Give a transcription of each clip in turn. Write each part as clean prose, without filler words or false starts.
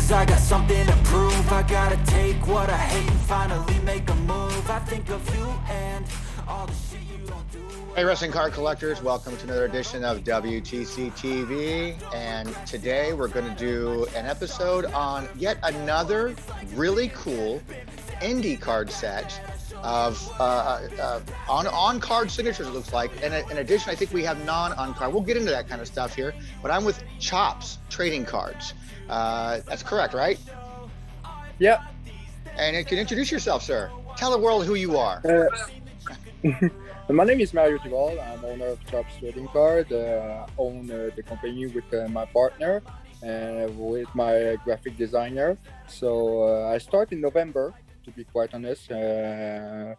Cause I got something to prove. I gotta take what I hate and finally make a move. I think of you and all the shit you don't do. Hey, wrestling card collectors, welcome to another edition of WTCtv. And today we're going to do an episode on yet another really cool indie card set of on-card signatures, it looks like. And in addition, I think we have non-on-card. We'll get into that kind of stuff here. But I'm with Chopps Trading Cards. That's correct, right? Yeah. And you can introduce yourself, sir. Tell the world who you are. My name is Mario Duval. I'm owner of Chopps Trading Card. Own the company with my partner and with my graphic designer. So I start in November, to be quite honest. The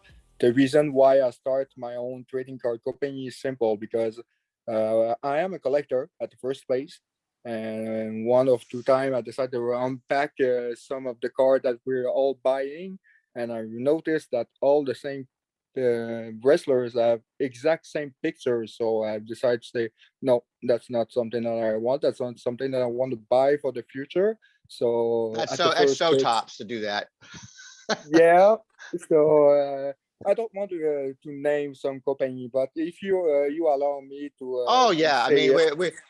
reason why I start my own trading card company is simple, because I am a collector at the first place. And one of two times I decided to unpack some of the cards that we're all buying. And I noticed that all the same wrestlers have exact same pictures, so I decided to say no, that's not something that I want. That's not something that I want to buy for the future. So That's so Chopps to do that. Yeah. So I don't want to name some company, but if you allow me to oh yeah, I mean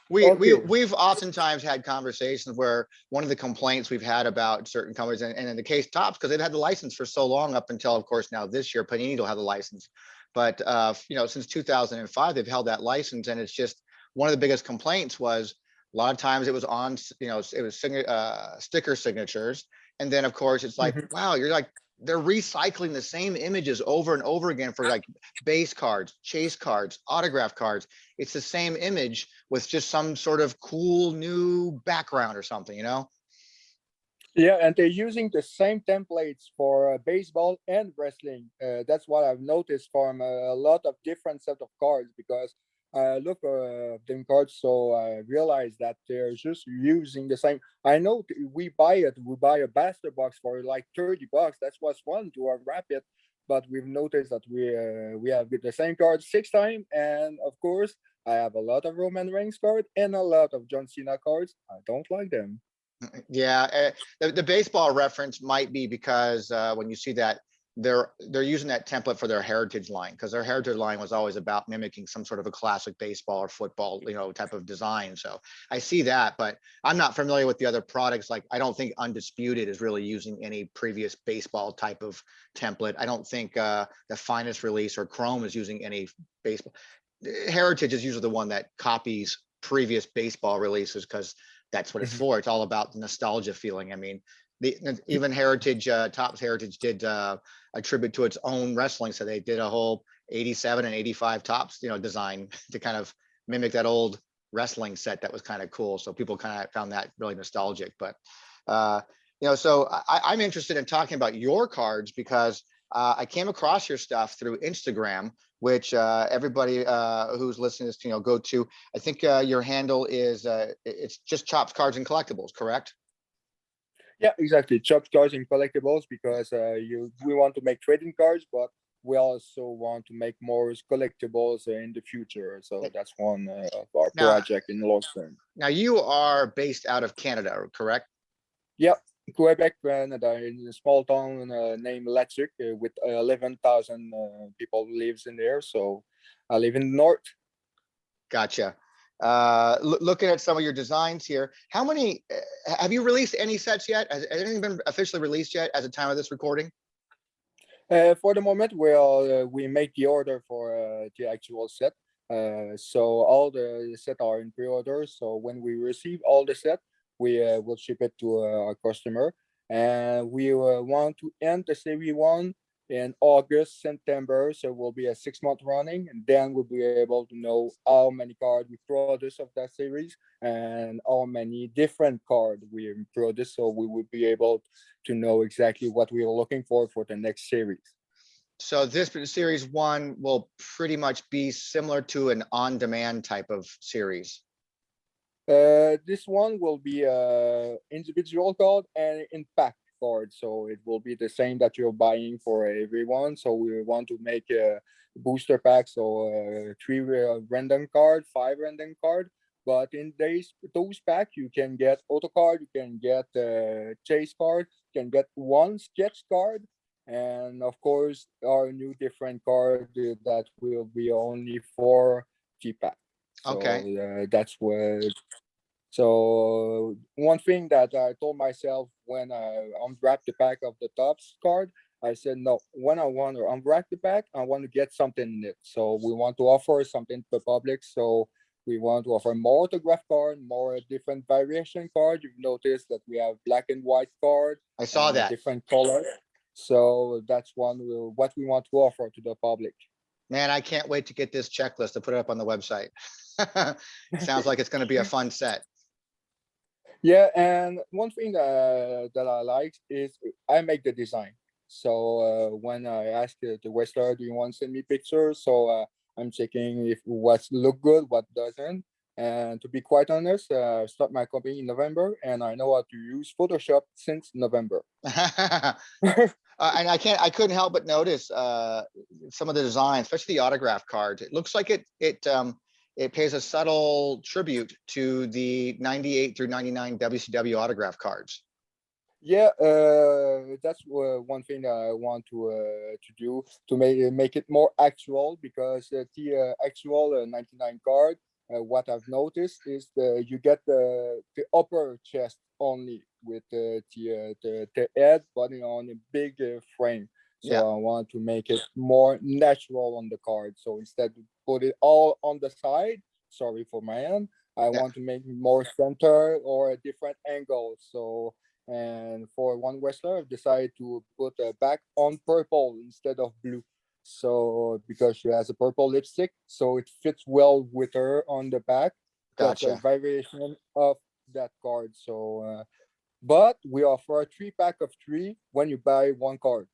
we've oftentimes had conversations where one of the complaints we've had about certain companies, and in the case Topps, because they've had the license for so long, up until of course now this year Panini will have the license, but since 2005 they've held that license, and it's just one of the biggest complaints was a lot of times it was on it was sticker signatures, and then of course it's like wow, you're like they're recycling the same images over and over again for like base cards, chase cards, autograph cards. It's the same image with just some sort of cool new background or something, Yeah, and they're using the same templates for baseball and wrestling. That's what I've noticed from a lot of different set of cards, because I look them cards, so I realize that they're just using the same. I know we buy a booster box for like $30. That's what's fun to unwrap it, but we've noticed that we have the same card 6 times, and of course I have a lot of Roman Reigns cards and a lot of John Cena cards. I don't like them. Yeah, the baseball reference might be because when you see that they're using that template for their heritage line, because their heritage line was always about mimicking some sort of a classic baseball or football type of design. So I see that, but I'm not familiar with the other products. Like I don't think Undisputed is really using any previous baseball type of template. I don't think the Finest release or Chrome is using any baseball. Heritage is usually the one that copies previous baseball releases, because that's what it's for. It's all about the nostalgia feeling. I mean, even Heritage, Topps Heritage did a tribute to its own wrestling. So they did a whole 87 and 85 Topps, design to kind of mimic that old wrestling set. That was kind of cool. So people kind of found that really nostalgic. But, so I'm interested in talking about your cards because I came across your stuff through Instagram, which everybody who's listening to this, go to. I think your handle is it's just Chopps Cards and Collectibles, correct? Yeah, exactly. Chopps Cards and Collectibles, because we want to make trading cards, but we also want to make more collectibles in the future. So that's one of our project in the long term. Now you are based out of Canada, correct? Yeah, Quebec, Canada, in a small town named Letric, with 11,000 people lives in there. So I live in the north. Gotcha. Looking at some of your designs here, how many have you released any sets yet? Has anything been officially released yet at the time of this recording? For the moment, we make the order for the actual set. So all the set are in pre-order. So when we receive all the set, we will ship it to our customer, and we want to end the series 1 in August, September. So it will be a 6-month running, and then we'll be able to know how many cards we produce of that series and how many different cards we produce. So we will be able to know exactly what we are looking for the next series. So this series 1 will pretty much be similar to an on-demand type of series. This one will be individual card and in pack card, so it will be the same that you're buying for everyone. So we want to make a booster pack, so 3 random card, 5 random card But in those pack, you can get auto card, you can get chase card, you can get one sketch card, and of course our new different card that will be only for G-Pack. So Okay. that's what. So one thing that I told myself when I unwrapped the pack of the Topps card, I said no. When I want to unwrap the pack, I want to get something in it. So we want to offer something to the public. So we want to offer more autograph card, more different variation card. You've noticed that we have black and white card I saw and a that. different color. So that's what we want to offer to the public. Man, I can't wait to get this checklist to put it up on the website. Sounds like it's going to be a fun set. Yeah, and one thing that I like is I make the design. So when I ask the wrestler, do you want to send me pictures? So I'm checking if what look good, what doesn't. And to be quite honest, I start my company in November, and I know how to use Photoshop since November. And I couldn't help but notice some of the design, especially the autograph cards. It looks like it pays a subtle tribute to the 98 through 99 WCW autograph cards. Yeah, that's one thing that I want to do to make it more actual, because the actual 99 card, what I've noticed is you get the upper chest only with the head body on a big frame. So Yeah. I want to make it more natural on the card. So instead of put it all on the side, sorry for my hand, I Yeah. want to make it more center or a different angle. So and for one wrestler, I've decided to put a back on purple instead of blue. So because she has a purple lipstick, so it fits well with her on the back. That's a Gotcha. variation of that card. So, but we offer a 3-pack of 3 when you buy one card.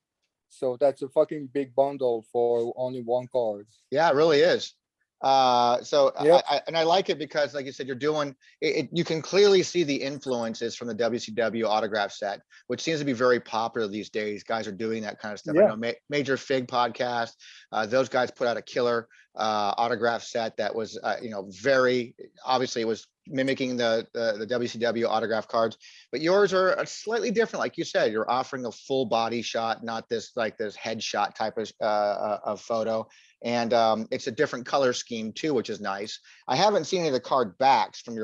So that's a fucking big bundle for only one card. Yeah, it really is. So Yep. and I like it because, like you said, you're doing it. You can clearly see the influences from the WCW autograph set, which seems to be very popular these days. Guys are doing that kind of stuff. I Yeah. know Major Fig podcast. Those guys put out a killer autograph set that was, very obviously it was mimicking the WCW autograph cards, but yours are slightly different. Like you said, you're offering a full body shot, not this headshot type of photo. And it's a different color scheme too, which is nice. I haven't seen any of the card backs from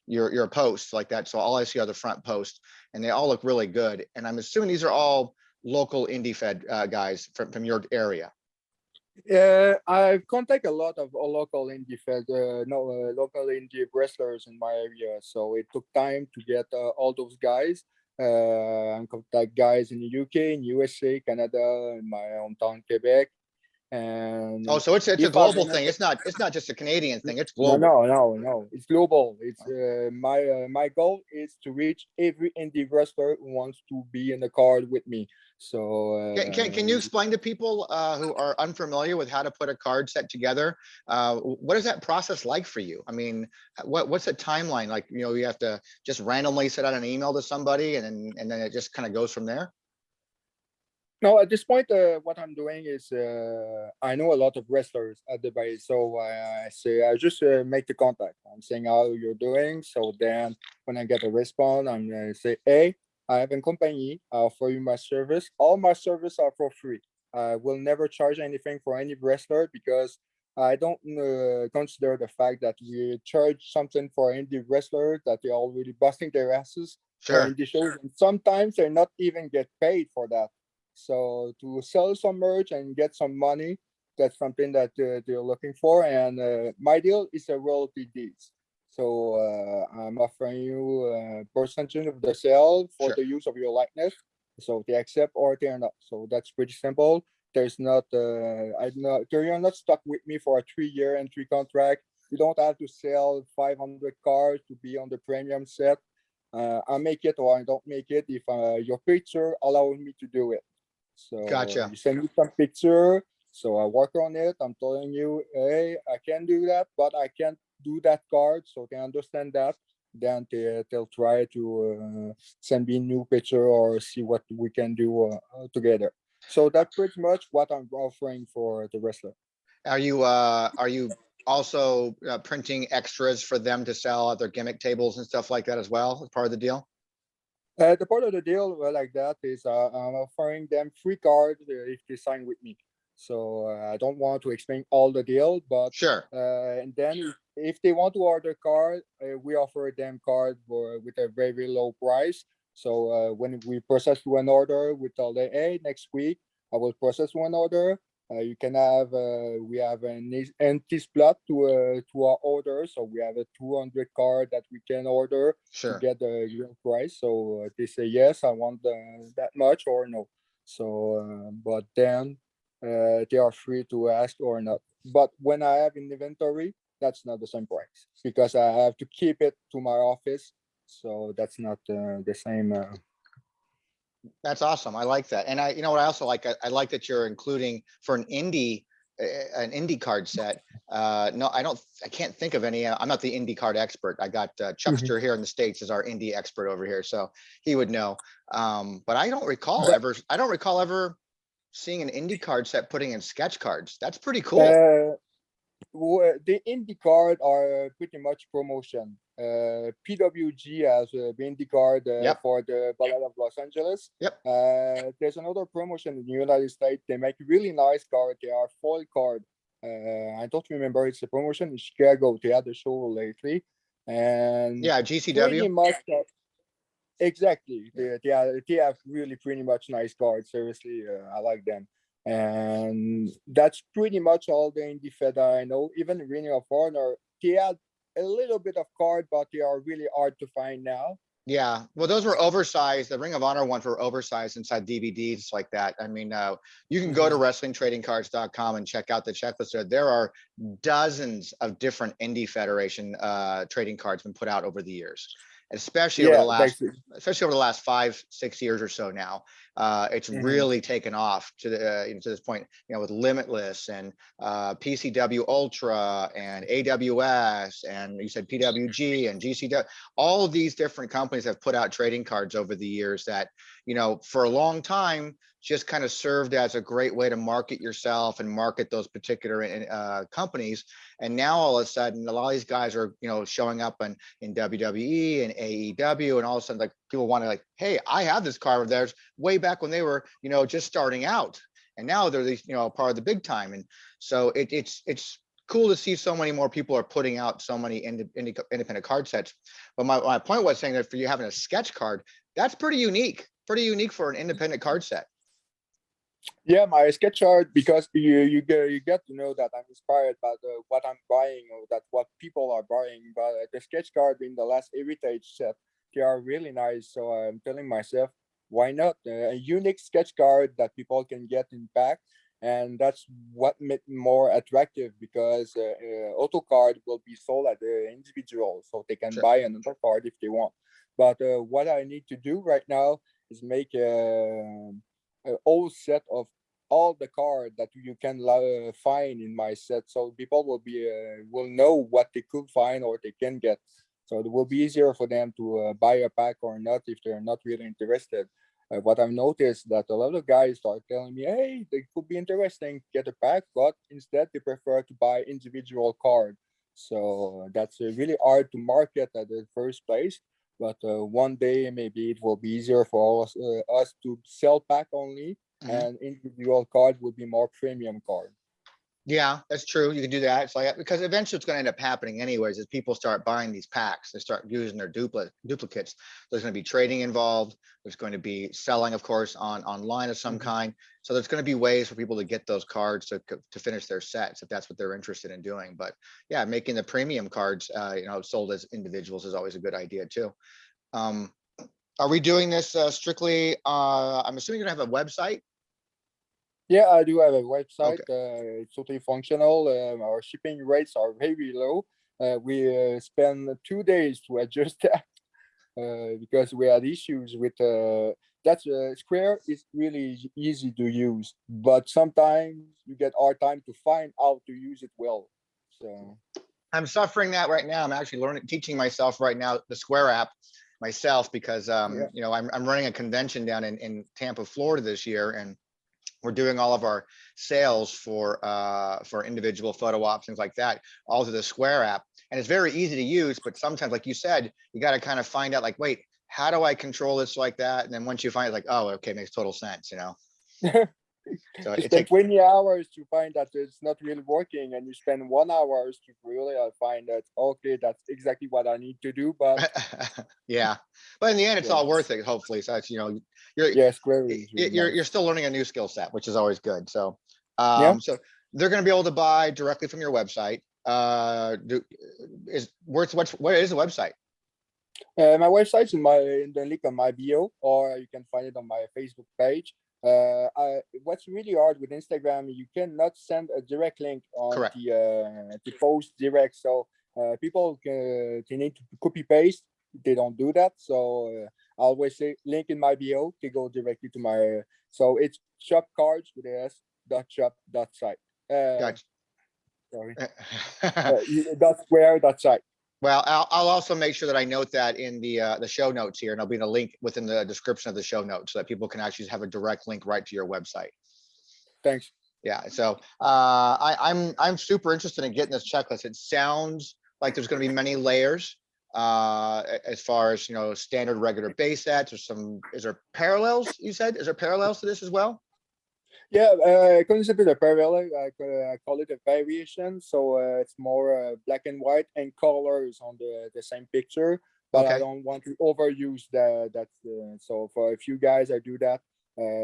your posts like that, so all I see are the front posts, and they all look really good. And I'm assuming these are all local indie fed guys from your area. I've contacted a lot of local indie local indie wrestlers in my area. So it took time to get all those guys. And contact guys in the UK, in USA, Canada, in my hometown Quebec. And Oh, so it's a if I global remember, thing. It's not just a Canadian thing. It's no, global. no. It's global. It's my goal is to reach every indie wrestler who wants to be in the card with me. So Can you explain to people who are unfamiliar with how to put a card set together? What is that process like for you? I mean, what's the timeline like? You have to just randomly send out an email to somebody, and then it just kind of goes from there. no, at this point, what I'm doing is I know a lot of wrestlers at the base, so I say I just make the contact. I'm saying how you're doing. So then when I get a response, I'm gonna say, hey, I have a company. I'll offer you my service. All my service are for free. I will never charge anything for any wrestler, because I don't consider the fact that we charge something for indie wrestlers that they're already busting their asses for Sure. indie shows, and sometimes they're not even get paid for that. So to sell some merch and get some money, that's something that they're looking for. And my deal is a royalty deals. So I'm offering you a percentage of the sale for Sure. the use of your likeness. So they accept or they're not. So that's pretty simple. There's not, you're not stuck with me for a 3-year entry contract. You don't have to sell 500 cards to be on the premium set. I make it or I don't make it if your picture allows me to do it. So Gotcha. you send me some picture, so I work on it. I'm telling you, hey, I can do that, but I can't do that card. So they understand that. Then they'll try to send me a new picture or see what we can do together. So that's pretty much what I'm offering for the wrestler. Are you also printing extras for them to sell at their gimmick tables and stuff like that as well as part of the deal? The part of the deal like that is I'm offering them free cards if they sign with me. So I don't want to explain all the deal, but Sure. and then if they want to order card, we offer them card with a very low price. So when we process one order, we tell them, hey, next week I will process one order. You can have we have an empty slot to our order, so we have a 200 card that we can order to Sure. get the real price. So they say yes, I want that much or no. So but then they are free to ask or not. But when I have in inventory, that's not the same price because I have to keep it to my office. So that's not the same. That's awesome. I like that. And you know what I also like? I like that you're including for an indie card set. No, I can't think of any. I'm not the indie card expert. I got Chuckster here in the States as our indie expert over here, so he would know. But I don't recall ever seeing an indie card set putting in sketch cards. That's pretty cool. The indie card are pretty much promotion. PWG has the indie card Yep. for the Ballad of Los Angeles. Yep. There's another promotion in the United States. They make really nice card. They are foil card. I don't remember. It's a promotion in Chicago. They had a show lately, and Yeah, pretty GCW. much exactly. They have really pretty much nice cards. Seriously, I like them. And that's pretty much all the indie fed I know. Even Ring of Honor, they had a little bit of card, but they are really hard to find now. Yeah, well, those were oversized. The Ring of Honor ones were oversized inside DVDs like that. I mean, you can go to wrestlingtradingcards.com and check out the checklist there. There are dozens of different indie federation trading cards been put out over the years, especially over the last 5-6 years or so now. It's really taken off to the to this point, with Limitless and PCW Ultra and AWS, and you said PWG and GCW. All of these different companies have put out trading cards over the years that, for a long time just kind of served as a great way to market yourself and market those particular companies. And now all of a sudden, a lot of these guys are, showing up in WWE and AEW, and all of a sudden, like, people want to, like, hey, I have this card of theirs way back when they were, just starting out, and now they're these, part of the big time. And so it's cool to see so many more people are putting out so many independent card sets. But my point was saying that for you having a sketch card, that's pretty unique for an independent card set. Yeah, my sketch art, because you get to know that I'm inspired by what I'm buying or that what people are buying. But the sketch card in the last Heritage set, they are really nice. So I'm telling myself, why not a unique sketch card that people can get in pack? And that's what made it more attractive, because auto card will be sold at the individual, so they can buy another card if they want. But what I need to do right now is make a whole set of all the cards that you can find in my set, so people will know what they could find or they can get. So it will be easier for them to buy a pack or not if they're not really interested. What I've noticed that a lot of guys start telling me, hey, they could be interesting, get a pack, but instead they prefer to buy individual card. So that's really hard to market at the first place. But one day maybe it will be easier for us to sell pack only, and individual card will be more premium card. Yeah, that's true. You can do that. It's like, because eventually it's going to end up happening anyways, as people start buying these packs, they start using their duplicates. There's going to be trading involved. There's going to be selling, of course, online of some kind. So there's going to be ways for people to get those cards to finish their sets if that's what they're interested in doing. But yeah, making the premium cards, sold as individuals is always a good idea too. Are we doing this strictly? I'm assuming you're going to have a website. Yeah, I do have a website. Okay. It's totally functional. Our shipping rates are very low. We spend 2 days to adjust that because we had issues with Square is really easy to use, but sometimes you get hard time to find how to use it well. So I'm suffering that right now. I'm actually teaching myself right now the Square app myself, because I'm running a convention down in Tampa, Florida this year, and we're doing all of our sales for individual photo ops, things like that, all through the Square app. And it's very easy to use, but sometimes, like you said, you got to kind of find out, like, wait, how do I control this like that? And then once you find it, like, oh, okay, makes total sense, you know? So You it spend takes, 20 hours to find that it's not really working, and you spend 1 hour to really find that, okay, that's exactly what I need to do. But yeah, but in the end, it's all yes, worth it, hopefully. So it's, you know, you're, yes, Square is really you're nice. still learning a new skill set, which is always good. So, Yeah. so they're going to be able to buy directly from your website. What is the website? My website's in the link on my bio, or you can find it on my Facebook page. What's really hard with Instagram, you cannot send a direct link on Correct. the post direct. So people they need to copy paste. They don't do that. So I always say link in my bio to go directly to my. So it's shop cards with a s dot shop dot site. Gotcha. Sorry, dot square dot site. Well, I'll also make sure that I note that in the show notes here, and I'll be in a link within the description of the show notes so that people can actually have a direct link right to your website. Thanks. Yeah. So I'm super interested in getting this checklist. It sounds like there's going to be many layers as far as, you know, standard regular base sets, or some, is there parallels? You said, is there parallels to this as well? Yeah, consider the parallel. I call it a variation. So it's more black and white and colors on the same picture. But I Okay. don't want to overuse that. So for a few guys, I do that.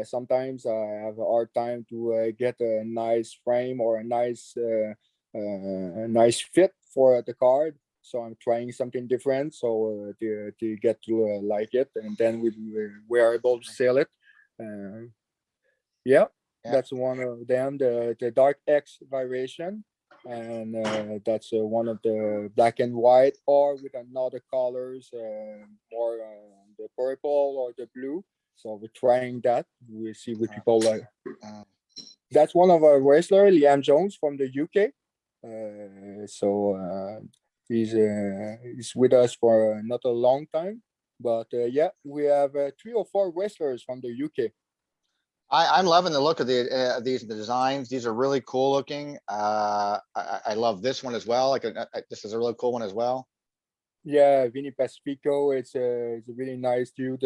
Sometimes I have a hard time to get a nice frame or a nice fit for the card. So I'm trying something different, so to get to like it, and then we are able to sell it. Yeah, Yeah. that's one of them, the dark X variation, and that's one of the black and white, or with another colors, more the purple or the blue. So we're trying that. We see what people like. Uh, That's one of our wrestler, Liam Jones from the UK. So he's with us for not a long time, but yeah, we have 3 or 4 wrestlers from the UK. I'm loving the look of the designs. These are really cool looking. I love this one as well. Like this is a really cool one as well. Yeah, Vinny Pacifico, it's a really nice dude.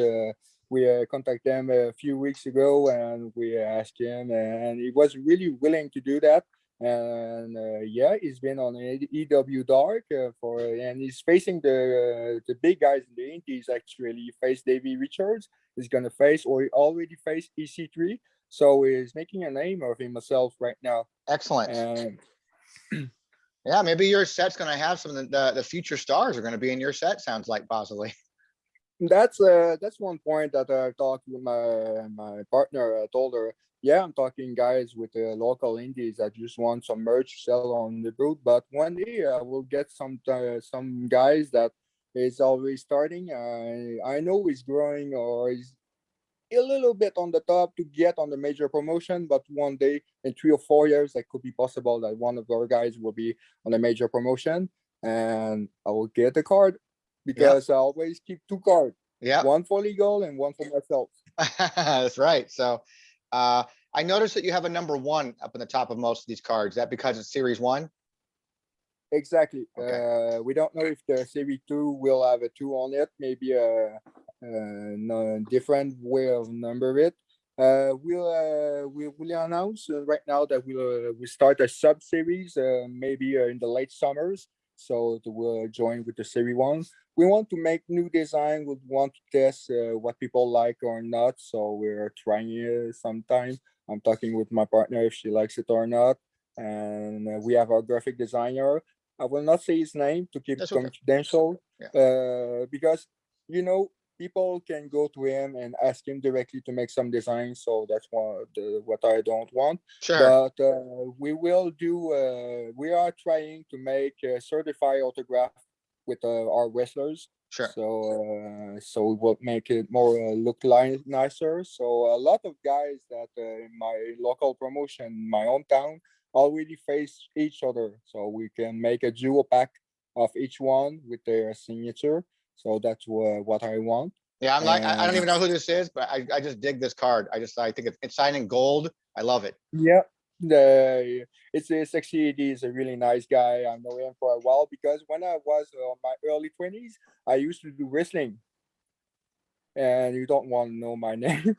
We contacted them a few weeks ago, and we asked him, and he was really willing to do that. And yeah, he's been on EW Dark and he's facing the big guys in the Indies. Actually, he faced Davey Richards. He's gonna face, or he already faced EC3. So he's making a name of himself right now. Excellent. And Yeah, maybe your set's going to have some of the future stars are going to be in your set. Sounds like possibly. that's one point that I talked with my partner. I told her, yeah, I'm talking guys with local indies that just want some merch to sell on the booth, but one day I will get some guys that is always starting. I know he's growing, or he's a little bit on the top to get on the major promotion, but one day in 3 or 4 years, it could be possible that one of our guys will be on a major promotion, and I will get the card Yeah. because I always keep 2 cards, Yeah. one for legal and one for myself. That's right. So I noticed that you have a number 1 up in the top of most of these cards. Is that because it's series 1? Exactly. Okay. We don't know if the Series 2 will have a 2 on it, maybe no, different way of number it. We will announce right now that we start a sub series maybe in the late summers, so we'll join with the series 1. We want to make new design. We want to test what people like or not, so we're trying it sometime. I'm talking with my partner if she likes it or not, and we have our graphic designer. I will not say his name to keep it That's okay. confidential, Yeah. because you know people can go to him and ask him directly to make some design. So that's what I don't want. Sure. But we will do. We are trying to make a certified autograph with our wrestlers. Sure. So it will make it more look nicer. So a lot of guys that in my local promotion, my hometown, already face each other. So we can make a duo pack of each one with their signature. So that's what I want. Yeah, I'm like, I don't And even know who this is, but I just dig this card. I think it's signed in gold. I love it. yeah, the it's a sexy. He's a really nice guy. I know him for a while because when I was my early 20s, I used to do wrestling, and you don't want to know my name,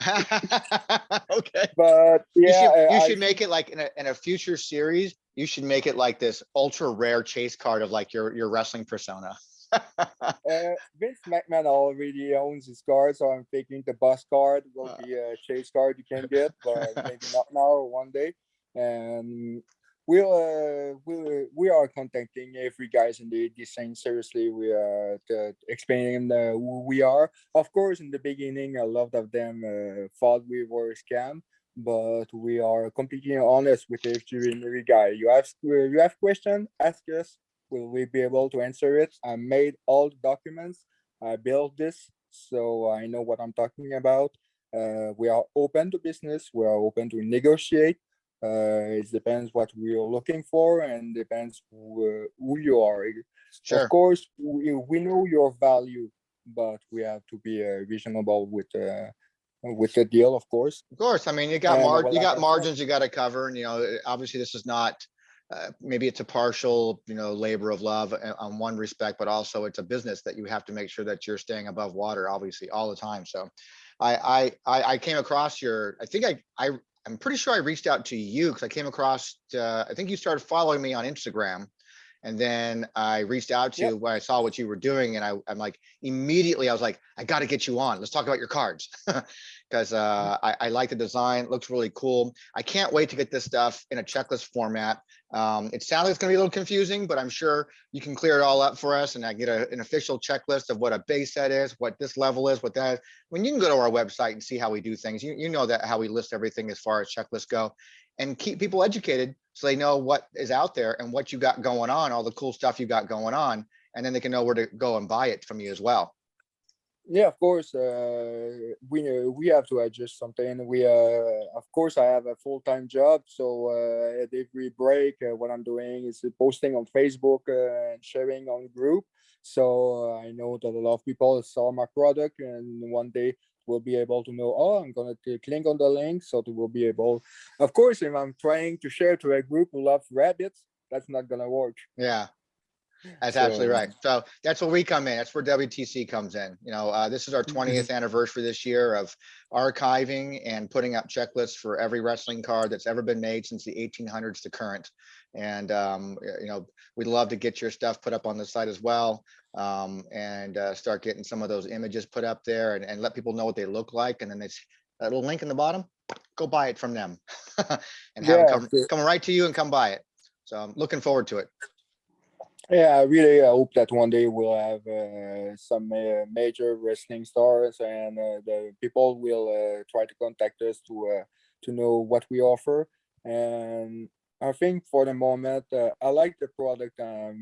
Okay. but yeah, You I should make think it like in a future series. You should make it like this ultra rare chase card of like your wrestling persona. Vince McMahon already owns his card, so I'm thinking the bus card will Uh, be a chase card you can get, but maybe not now or one day. And we are contacting every guys in the scene. Seriously, we are explaining who we are. Of course, in the beginning, a lot of them thought we were a scam, but we are completely honest with every guy. You have question, ask us. Will we be able to answer it? I made all the documents. I built this, so I know what I'm talking about. We are open to business. We are open to negotiate. It depends what we are looking for, and depends who you are. Of sure. course, we know your value, but we have to be reasonable with the deal, of course. Of course. I mean, And you like got I said, margins you got to cover, and obviously this is not. Maybe it's a partial, labor of love on one respect, but also it's a business that you have to make sure that you're staying above water, obviously, all the time. So, I came across I think I'm pretty sure I reached out to you because I came across. I think you started following me on Instagram, and then I reached out to yep, you when I saw what you were doing, and I'm like immediately I was like, I got to get you on. Let's talk about your cards because I like the design. It looks really cool. I can't wait to get this stuff in a checklist format. It sounds like it's going to be a little confusing, but I'm sure you can clear it all up for us, and I get an official checklist of what a base set is, what this level is, what that is. When you can go to our website and see how we do things, you know that how we list everything as far as checklists go, and keep people educated so they know what is out there and what you got going on, all the cool stuff you got going on, and then they can know where to go and buy it from you as well. yeah, of course. We have to adjust something. We of course I have a full-time job, so at every break, what I'm doing is posting on Facebook and sharing on group. So I know that a lot of people saw my product, and one day will be able to know. Oh, I'm gonna click on the link, so they will be able. Of course, if I'm trying to share to a group who loves rabbits, that's not gonna work. Yeah. That's absolutely So right. So that's where we come in. That's where WTC comes in. This is our 20th anniversary this year of archiving and putting up checklists for every wrestling card that's ever been made since the 1800s to current. And we'd love to get your stuff put up on the site as well, and start getting some of those images put up there, and let people know what they look like. And then it's that little link in the bottom. Go buy it from them, and have them yeah, come right to you and come buy it. So I'm looking forward to it. yeah, I really hope that one day we'll have some major wrestling stars, and the people will try to contact us to know what we offer. And I think for the moment, I like the product Are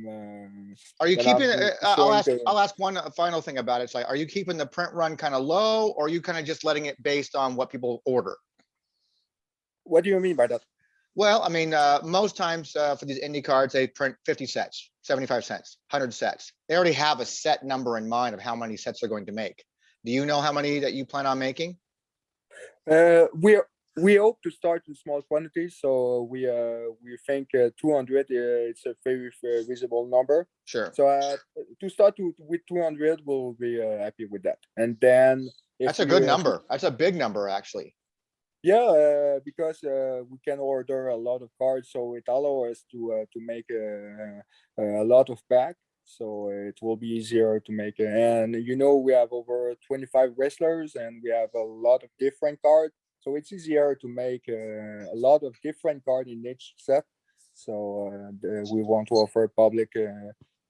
you that I'm keeping? showing to. I'll ask one final thing about it. It's like, are you keeping the print run kind of low, or are you kind of just letting it based on what people order? What do you mean by that? Well, I mean, most times for these indie cards, they print 50 sets, 75 cents, 100 sets. They already have a set number in mind of how many sets they're going to make. Do you know how many that you plan on making? We hope to start in small quantities, so we think 200 it's a very visible number. Sure. So to start with 200, we'll be happy with that. And then if That's a we good number. That's a big number, actually. yeah, because we can order a lot of cards, so it allows us to make a lot of pack. So it will be easier to make. And we have over 25 wrestlers, and we have a lot of different cards. So it's easier to make a lot of different cards in each set. So we want to offer public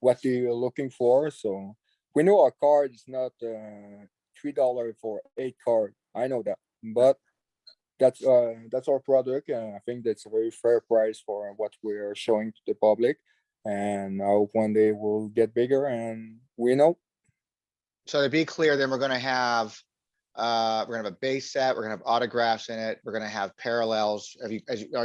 what they're looking for. So we know our card is not $3 for 8 cards. I know that, but that's our product, and I think that's a very fair price for what we're showing to the public. And I hope one day we'll get bigger, and we know. So to be clear, then we're gonna have a base set. We're gonna have autographs in it. We're gonna have parallels. Are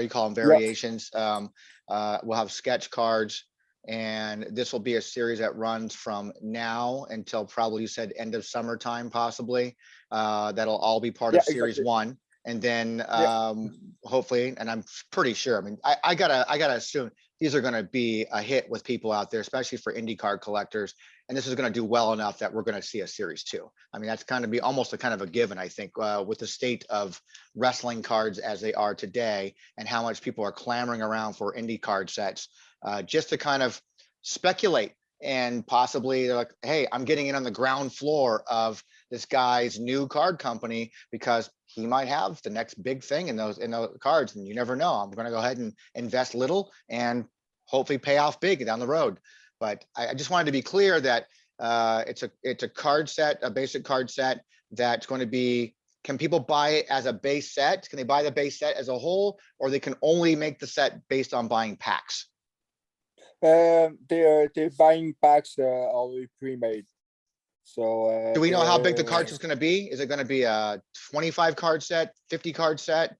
you call them Yeah, variations? We'll have sketch cards. And this will be a series that runs from now until probably, you said, end of summertime, possibly. That'll all be part of series exactly. one. And then Yeah. hopefully, and I'm pretty sure, I mean, I gotta assume these are gonna be a hit with people out there, especially for indie card collectors. And this is gonna do well enough that we're gonna see a series two. I mean, that's kind of be almost a kind of a given, I think, with the state of wrestling cards as they are today and how much people are clamoring around for indie card sets. Just to kind of speculate and possibly they're like, hey, I'm getting in on the ground floor of this guy's new card company because he might have the next big thing in those cards, and you never know. I'm going to go ahead and invest little and hopefully pay off big down the road. But I just wanted to be clear that it's a card set, a basic card set that's going to be. Can people buy it as a base set? Can they buy the base set as a whole, or they can only make the set based on buying packs? They're buying packs already pre-made. So do we know how big the card is going to be? Is it going to be a 25 card set, 50 card set?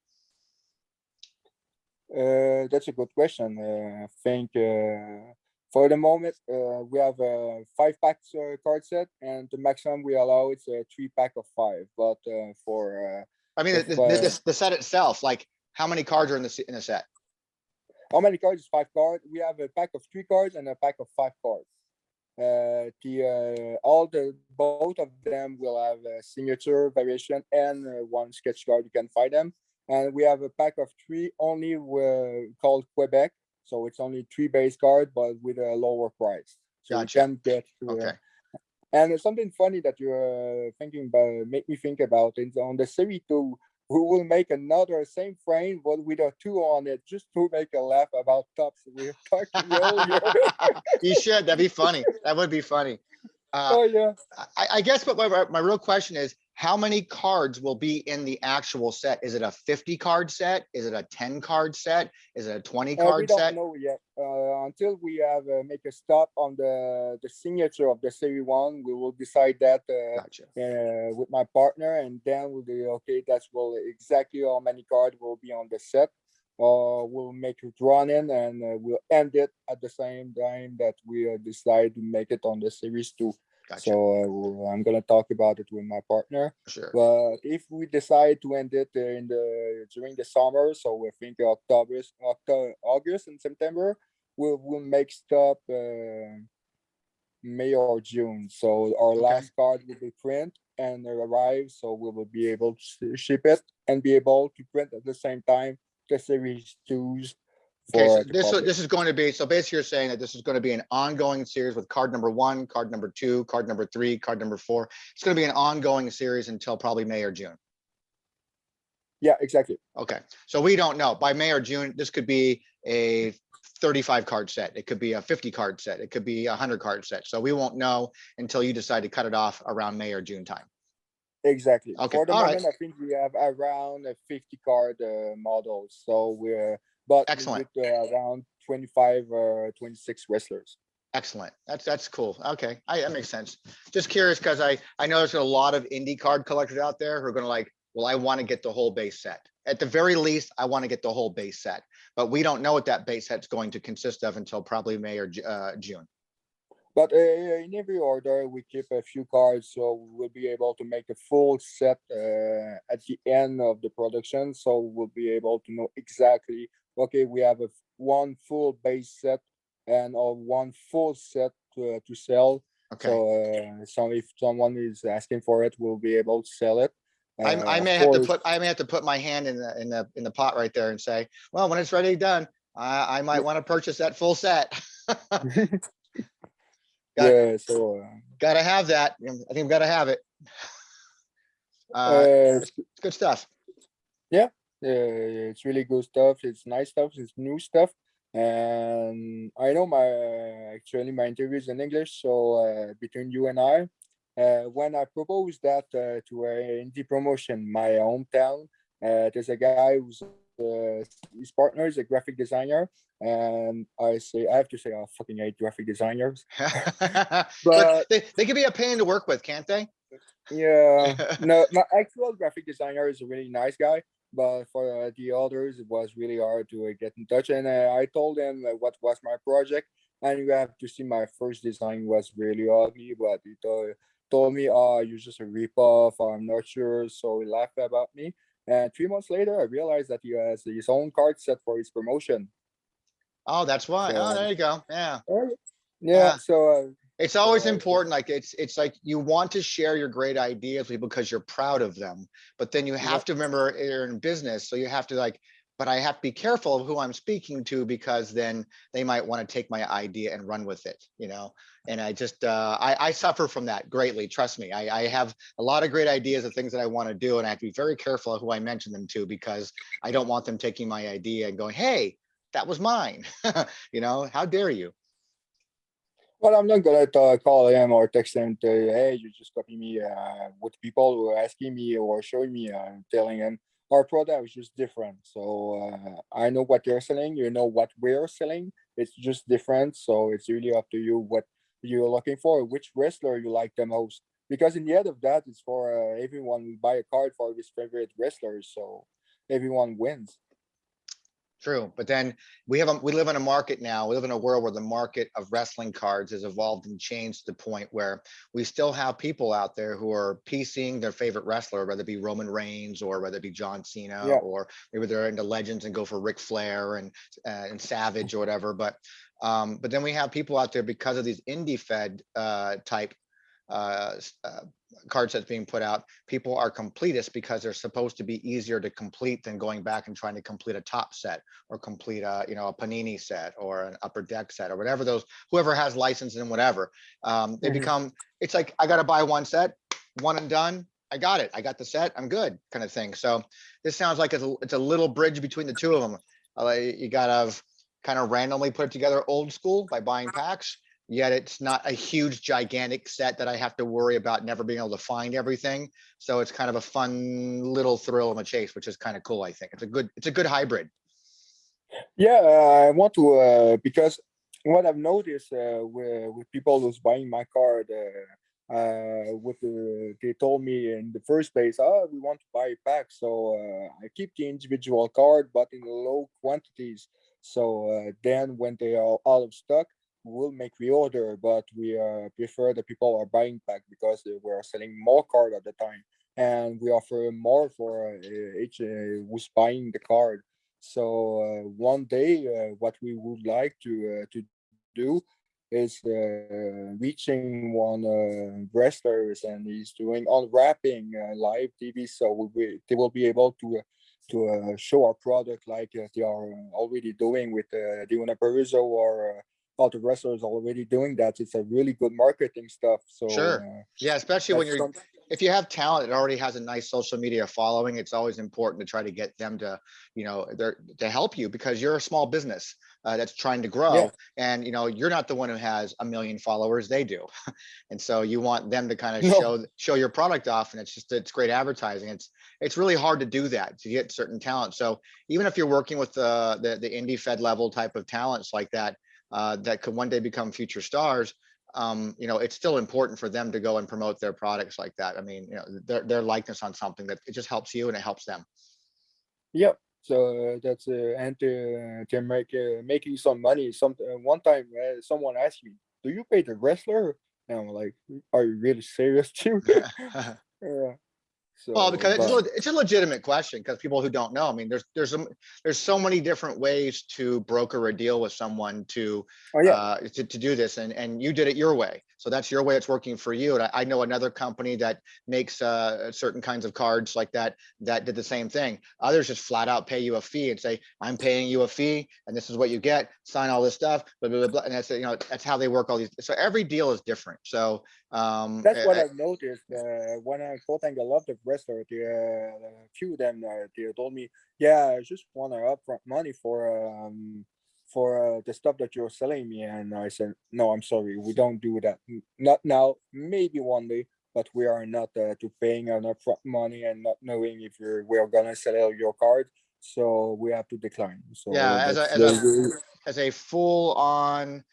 That's a good question. I think for the moment we have a 5-pack card set, and the maximum we allow is a 3-pack of 5. But for I mean, the set itself, like how many cards are in the set? How many cards is 5 cards? We have a pack of 3 cards and a pack of 5 cards. Both of them will have a signature variation and one sketch card. You can find them. And we have a pack of 3 only called Quebec. So it's only 3 base cards, but with a lower price. So gotcha. You can get okay. And something funny that you're thinking about, make me think about is on the Series 2, we will make another same frame, but with a 2 on it, just to make a laugh about Topps. We're talking earlier. You should. That'd be funny. That would be funny. Oh yeah. I guess, but my real question is, how many cards will be in the actual set? Is it a 50 card set? Is it a 10 card set? Is it a 20 card set? We don't know yet. Until we have make a stop on the signature of the Series 1, we will decide that gotcha. With my partner, and then we'll be okay. That's exactly how many cards will be on the set. Or we'll make it run in, and we'll end it at the same time that we decide to make it on the Series 2. Gotcha. So I'm gonna talk about it with my partner. Sure. But if we decide to end it during the summer, so we think August and September, we'll make stop May or June. So our last card will be print and arrive. So we will be able to ship it and be able to print at the same time the Series 2s. Okay, so this is going to be, so basically you're saying that this is going to be an ongoing series with card number 1, card number 2, card number 3, card number 4. It's going to be an ongoing series until probably May or June. Yeah, exactly. Okay, so we don't know. By May or June, this could be a 35 card set. It could be a 50 card set. It could be a 100 card set. So we won't know until you decide to cut it off around May or June time. Exactly. Okay. For the moment, I think we have around 50 card models. So but excellent. With around 25 or 26 wrestlers. Excellent. That's cool. Okay, that makes sense. Just curious because I know there's a lot of indie card collectors out there who are going to like, well, I want to get the whole base set. At the very least, I want to get the whole base set. But we don't know what that base set's going to consist of until probably May or June. But in every order, we keep a few cards, so we'll be able to make a full set at the end of the production. So we'll be able to know exactly, okay, we have one full base set and one full set to sell. Okay. So if someone is asking for it, we'll be able to sell it. I may have to put my hand in the pot right there and say, well, when it's ready done, I might want to purchase that full set. Gotta have that. I think we've got to have it. It's good stuff. Yeah, it's really good stuff. It's nice stuff. It's new stuff. And I know my interview is in English. So between you and I, when I proposed that to indie promotion, my hometown, there's a guy who's his partner is a graphic designer, and I have to say I fucking hate graphic designers. But they can be a pain to work with, can't they? Yeah. No, my actual graphic designer is a really nice guy, but for the others, it was really hard to get in touch. And I told him what was my project, And you have to see my first design was really ugly, but he told me, "Oh, you're just a ripoff. I'm not sure." So he laughed about me. And 3 months later, I realized that he has his own card set for his promotion. Oh, that's why. Oh, So there you go. Yeah. yeah, Yeah. so It's always important. Like it's like you want to share your great ideas with people because you're proud of them. But then you yeah. have to remember you're in business. So you have to like, but I have to be careful of who I'm speaking to because then they might want to take my idea and run with it, you know? And I just, I suffer from that greatly. Trust me. I have a lot of great ideas of things that I want to do. And I have to be very careful of who I mention them to because I don't want them taking my idea and going, hey, that was mine. You know, how dare you? Well, I'm not gonna call him or text him to, hey, you just copy me. With people who are asking me or showing me, telling him our product is just different. So I know what you're selling. You know what we're selling. It's just different. So it's really up to you what you're looking for, which wrestler you like the most. Because in the end of that, it's for everyone will buy a card for his favorite wrestlers. So everyone wins. True, but then we live in a market now. We live in a world where the market of wrestling cards has evolved and changed to the point where we still have people out there who are PCing their favorite wrestler, whether it be Roman Reigns or whether it be John Cena, Yeah. or maybe they're into legends and go for Ric Flair and Savage or whatever. But then we have people out there because of these indie fed type uh, card sets being put out, people are completists because they're supposed to be easier to complete than going back and trying to complete a top set or complete a, you know, a Panini set or an upper deck set or whatever those, whoever has license and whatever. They Mhm. become, it's like, I got to buy one set, one and done. I got it. I got the set. I'm good, kind of thing. So this sounds like it's a little bridge between the two of them. You got to kind of randomly put it together old school by buying packs, yet it's not a huge gigantic set that I have to worry about never being able to find everything. So it's kind of a fun little thrill of a chase, which is kind of cool. I think it's a good hybrid. Yeah, I want to because what I've noticed with people who's buying my card, they told me in the first place, oh, we want to buy a pack, so I keep the individual card, but in low quantities. So then when they are out of stock, we'll make reorder, but we prefer the people are buying pack because we're selling more card at the time, and we offer more for each who's buying the card. So one day, what we would like to do is reaching one wrestlers, and he's doing unwrapping live TV. So they will be able to show our product like they are already doing with Diona Peruso or other wrestlers already doing that. It's a really good marketing stuff. So Sure. Yeah, especially when that's you're, some, if you have talent that already has a nice social media following, it's always important to try to get them to, you know, they're to help you because you're a small business that's trying to yeah. grow, and you know you're not the one who has a million followers; they do, and so you want them to kind of No. show your product off, and it's great advertising. It's really hard to do that to get certain talent. So even if you're working with the indie fed level type of talents like that, that could one day become future stars, you know, it's still important for them to go and promote their products like that. I mean, you know, their likeness on something that it just helps you and it helps them. Yep. So that's and to make making some money. Some one time someone asked me, "Do you pay the wrestler?" And I'm like, "Are you really serious, too?" Yeah. Well, So, because but it's a legitimate question because people who don't know, I mean, there's so many different ways to broker a deal with someone oh yeah, to do this, and you did it your way, so that's your way. It's working for you, and I know another company that makes certain kinds of cards like that that did the same thing. Others just flat out pay you a fee and say, I'm paying you a fee, and this is what you get. Sign all this stuff, blah blah blah, blah. And that's, you know, that's how they work all these. So every deal is different. So that's what I've noticed. When I'm quoting a lot of wrestlers, a few of them they told me, "Yeah, I just want upfront money for the stuff that you're selling me." And I said, "No, I'm sorry, we don't do that. Not now. Maybe one day, but we are not to paying an upfront money and not knowing if we're gonna sell your card. So we have to decline." yeah, So that's as a full on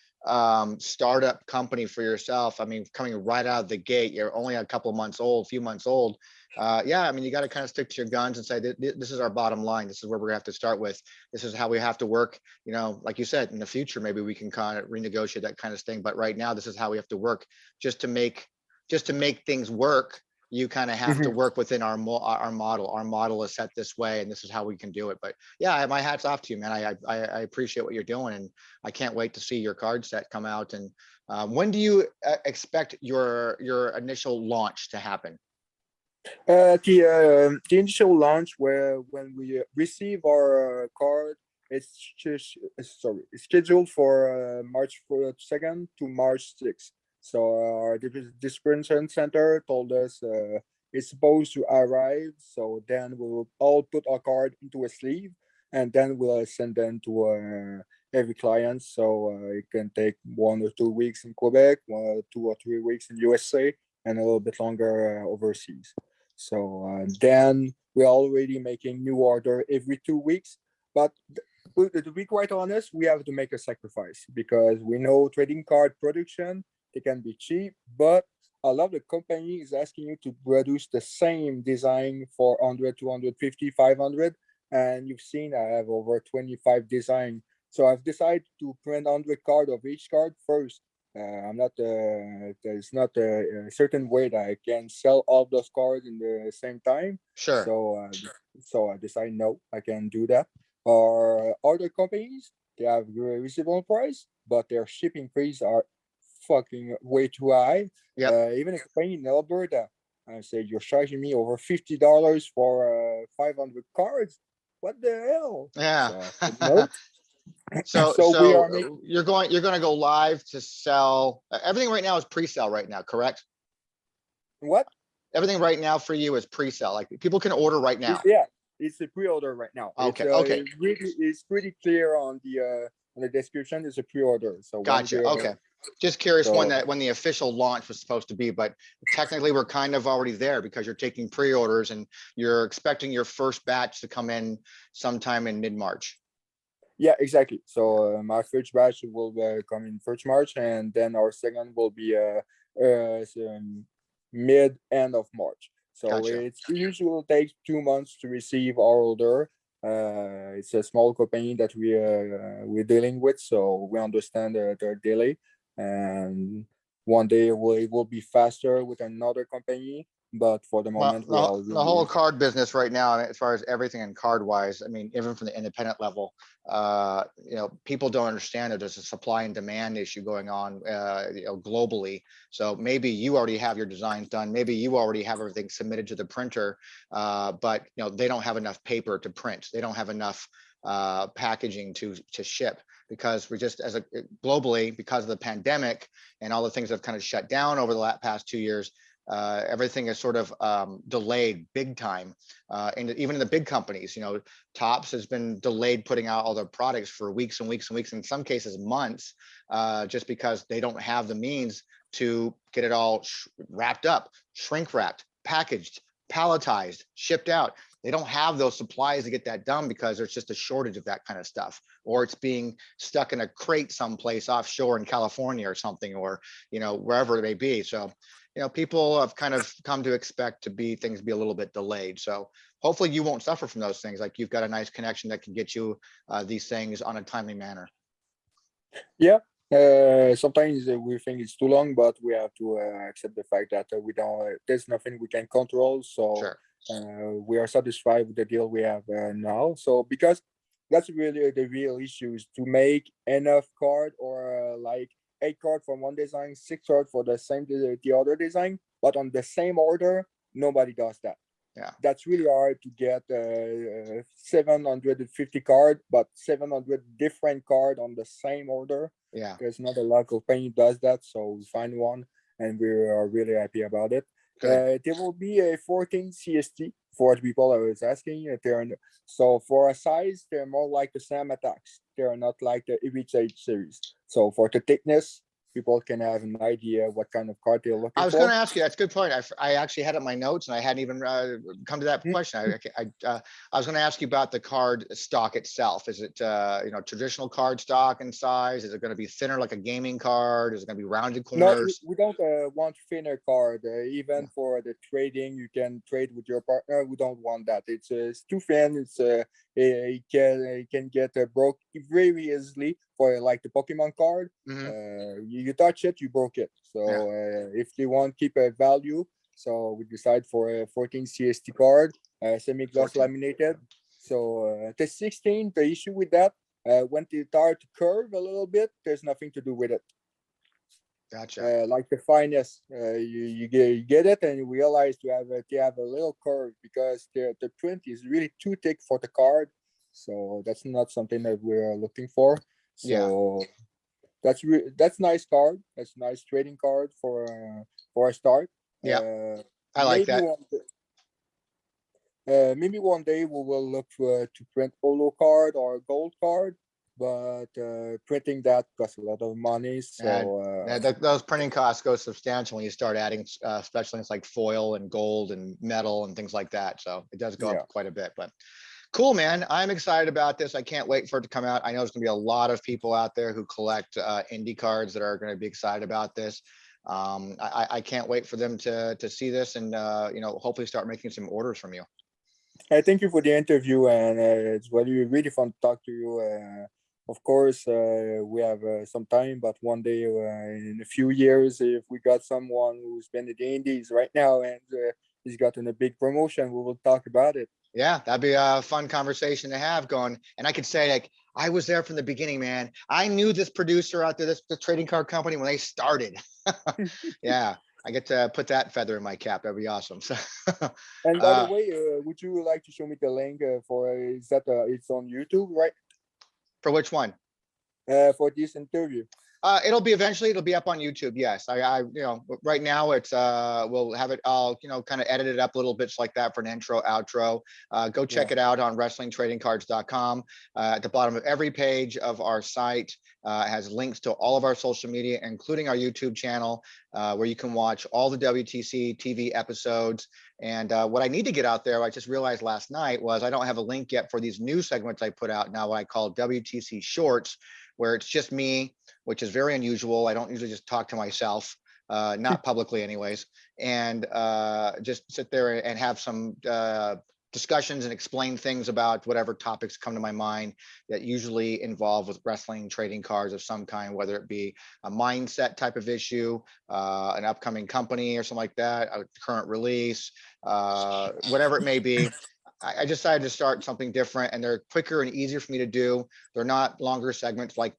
startup company for yourself, I mean, coming right out of the gate, you're only a couple months old, few months old. yeah, I mean, you got to kind of stick to your guns and say, This is our bottom line. This is where we're gonna have to start with. This is how we have to work. You know, like you said, in the future, maybe we can kind of renegotiate that kind of thing. But right now, this is how we have to work just to make things work. You kind of have to Mhm. work within our model. Our model is set this way, and this is how we can do it. But yeah, my hat's off to you, man. I appreciate what you're doing, and I can't wait to see your card set come out. And when do you expect your initial launch to happen? The initial launch where when we receive our card, it's scheduled for March 2nd to March 6th. So our distribution center told us it's supposed to arrive. So then we'll all put our card into a sleeve, and then we'll send them to every client. So it can take 1 or 2 weeks in Quebec, 2 or 3 weeks in USA, and a little bit longer overseas. So then we're already making new order every 2 weeks. But to be quite honest, we have to make a sacrifice because we know trading card production, they can be cheap, but a lot of the company is asking you to produce the same design for 100, 250, 500. And you've seen I have over 25 design. So I've decided to print 100 card of each card first. I'm not. There's not a certain way that I can sell all those cards in the same time. Sure. So I decided no, I can do that. Or other companies, they have very reasonable price, but their shipping fees are fucking way too high. Yep. Even a company in Alberta, I said you're charging me over $50 for 500 cards. What the hell? Yeah. So I said no. So So we are making you're going to go live to sell everything right now is pre-sale right now, correct? what? Everything right now for you is pre-sale. Like people can order right now. Yeah, it's a pre-order right now. Okay, okay. It's pretty clear on the description. It's a pre-order. So Gotcha. Okay. Just curious when so when the official launch was supposed to be, but technically we're kind of already there because you're taking pre-orders and you're expecting your first batch to come in sometime in mid-March. yeah, exactly. So my first batch will come in first March, and then our second will be mid end of March. So Gotcha. it usually takes 2 months to receive our order. It's a small company that we're dealing with, so we understand their delay. And one day it will be faster with another company, but for the Well, moment we are the whole really card business right now, as far as everything in card wise, I mean, even from the independent level, you know, people don't understand that there's a supply and demand issue going on, you know, globally. So maybe you already have your designs done. Maybe you already have everything submitted to the printer, but you know, they don't have enough paper to print. They don't have enough packaging to ship because we just globally because of the pandemic and all the things that have kind of shut down over the past 2 years. Everything is sort of delayed big time. And even in the big companies, you know, Chopps has been delayed putting out all their products for weeks and weeks and weeks, in some cases months, just because they don't have the means to get it all wrapped up, shrink wrapped, packaged, palletized, shipped out. They don't have those supplies to get that done because there's just a shortage of that kind of stuff, or it's being stuck in a crate someplace offshore in California or something, or, you know, wherever it may be. So, you know, people have kind of come to expect things be a little bit delayed. So hopefully you won't suffer from those things. Like you've got a nice connection that can get you these things on a timely manner. yeah. Sometimes we think it's too long, but we have to accept the fact that we don't. There's nothing we can control. So Sure. we are satisfied with the deal we have now. So because that's really the real issue is to make enough card or like 8 card from one design, 6 card for the other design, but on the same order, nobody does that. Yeah. That's really hard to get 750 card, but 700 different card on the same order. Yeah. There's not a lot of company does that, so we find one, and we are really happy about it. There will be a 14 CST for the people I was asking. So for a size, they're more like the SAM attacks. They're not like the Heritage series. So for the thickness, people can have an idea what kind of card they're looking I was for. going to ask you, that's a good point. I actually had it in my notes and I hadn't even come to that Hmm. question. I was going to ask you about the card stock itself. Is it, traditional card stock in size? Is it going to be thinner like a gaming card? Is it going to be rounded No, corners? we don't want thinner card. Even for the trading, you can trade with your partner. We don't want that. It's too thin. It can get broke very easily for like the Pokemon card. Mhm. You touch it, you broke it. So Yeah. if they want keep a value, so we decide for a 14 CST card, semi-gloss 14. laminated. So the 16, the issue with that, when they start to curve a little bit, there's nothing to do with it. Gotcha. Like the fineness, you get it and you realize they have a little curve because the print is really too thick for the card. So that's not something that we're looking for. Yeah. So that's nice card. That's nice trading card for a start. Yeah. Uh, I like maybe that. maybe one day we will look to print holo card or gold card, but printing that costs a lot of money. So Those printing costs go substantial when you start adding special things like foil and gold and metal and things like that. So it does go yeah. up quite a bit, but cool, man. I'm excited about this. I can't wait for it to come out. I know there's gonna be a lot of people out there who collect indie cards that are gonna be excited about this. I can't wait for them to see this and hopefully start making some orders from you. I thank you for the interview, and it's really fun to talk to you. Of course, we have some time, but one day in a few years, if we got someone who's been in the Indies right now and he's gotten a big promotion, we will talk about it. Yeah, that'd be a fun conversation to have going. And I could say, like, I was there from the beginning, man. I knew this producer out there, the trading card company when they started. Yeah, I get to put that feather in my cap. That'd be awesome. So, And by the way, would you like to show me the link for is that it's on YouTube, right? for which one? For this interview. It'll be eventually, it'll be up on YouTube. Yes. Right now it's, we'll have it all, kind of edit it up a little bits like that for an intro, outro. Go check Yeah. it out on wrestlingtradingcards.com. At the bottom of every page of our site, has links to all of our social media, including our YouTube channel, where you can watch all the WTC TV episodes. And what I need to get out there, I just realized last night, was I don't have a link yet for these new segments I put out now, what I call WTC Shorts, where it's just me, which is very unusual. I don't usually just talk to myself, not publicly anyways, and just sit there and have some discussions and explain things about whatever topics come to my mind that usually involve with wrestling trading cards of some kind, whether it be a mindset type of issue, an upcoming company or something like that, a current release, whatever it may be. I decided to start something different, and they're quicker and easier for me to do. They're not longer segments like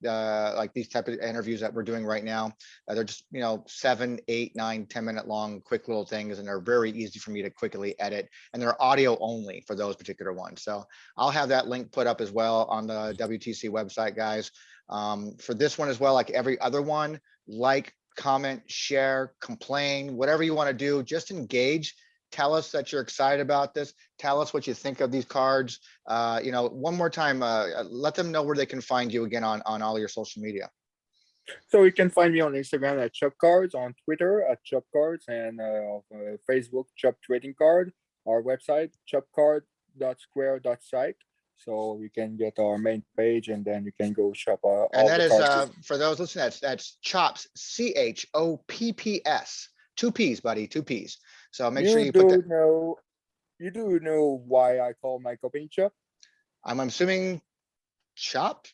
these type of interviews that we're doing right now. They're just 7, 8, 9, 10-minute long, quick little things, and they're very easy for me to quickly edit. And they're audio only for those particular ones. So I'll have that link put up as well on the WTC website, guys. For this one as well, like every other one, like, comment, share, complain, whatever you want to do, just engage. Tell us that you're excited about this. Tell us what you think of these cards. One more time, let them know where they can find you again on all your social media. So you can find me on Instagram at Chopps Cards, on Twitter at Chopps Cards, and Facebook Chopps Trading Card. Our website choppscard.square.site. So you can get our main page, and then you can go shop all And that the is cards. for those listening, that's Chopps, CHOPPS, 2 P's, buddy, 2 P's. So make sure you put that. You do know why I call my company Chop? I'm assuming chopped.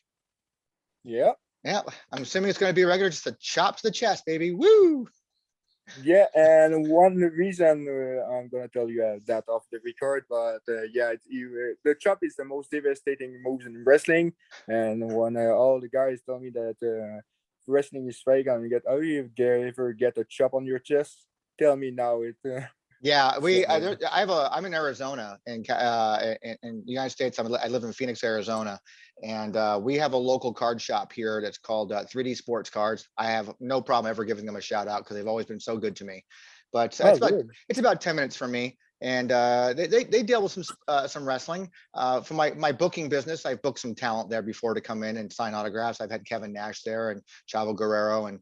Yeah. Yeah, I'm assuming it's going to be regular, just a chop to the chest, baby. Woo! Yeah, and one reason I'm gonna tell you that off the record, but the chop is the most devastating moves in wrestling. And when all the guys tell me that wrestling is fake, I'm get, oh, you ever get a chop on your chest? Tell me now it. Yeah, So- I'm in Arizona in the United States. I live in Phoenix, Arizona, and we have a local card shop here that's called 3D Sports Cards. I have no problem ever giving them a shout out because they've always been so good to me. But Oh, good. it's about 10 minutes from me. And they deal with some wrestling. For my booking business, I've booked some talent there before to come in and sign autographs. I've had Kevin Nash there and Chavo Guerrero and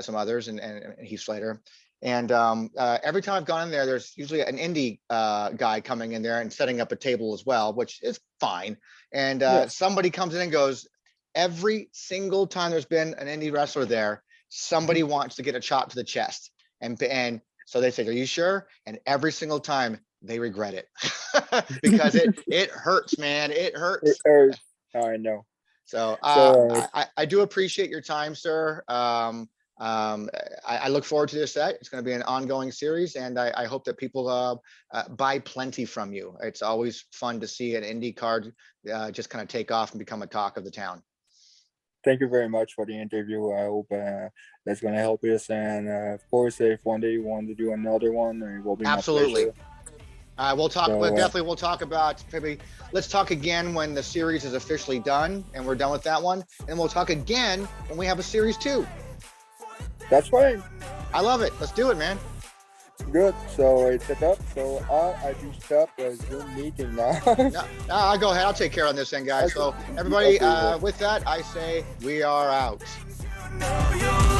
some others and Heath Slater. And every time I've gone in there, there's usually an indie guy coming in there and setting up a table as well, which is fine. And Yes. somebody comes in and goes, every single time there's been an indie wrestler there, somebody wants to get a chop to the chest. And so they say, are you sure? And every single time they regret it because it hurts, man. It hurts. I know. So, So I do appreciate your time, sir. I look forward to this set. It's going to be an ongoing series, and I hope that people buy plenty from you. It's always fun to see an indie card just kind of take off and become a talk of the town. thank you very much for the interview. I hope that's going to help us. And of course, if one day you want to do another one, it will be Absolutely. my pleasure. We'll talk. So, Definitely, we'll talk about maybe. Let's talk again when the series is officially done and we're done with that one, and we'll talk again when we have a series 2. That's fine. I love it. Let's do it, man. Good. So it's set up. So I do stop the Zoom meeting now. No, I'll go ahead. I'll take care of this thing, guys. Okay. So everybody, Okay. with that, I say we are out. know you